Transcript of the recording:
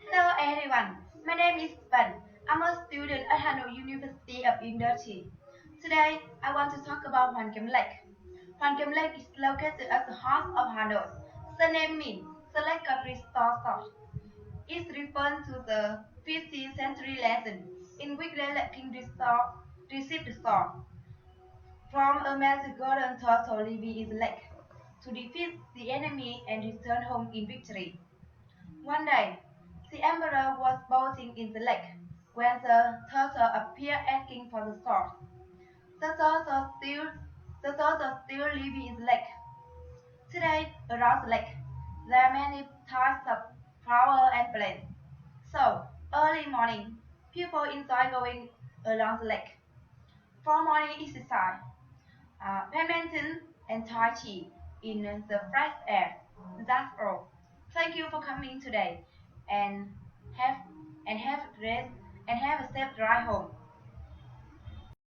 Hello everyone, my name is Ben. I'm a student at Hanoi University of Industry. Today, I want to talk about Hoàn Kiếm Lake. Hoàn Kiếm Lake is located at the heart of Hanoi. The name means the lake of restored salt. It refers to the 15th century legend in which the king received the sword from a magic golden turtle living in the lake to defeat the enemy and return home in victory. One day, the emperor was boating in the lake when the turtle appeared asking for the sword. The turtle still, the turtle still living in the lake. Today, around the lake, there are many types of flowers and plants. So, early morning, people enjoy going along the lake for morning exercise, badminton, and tai chi in the fresh air. That's all. Thank you for coming today, and have and have a rest and have a safe ride home.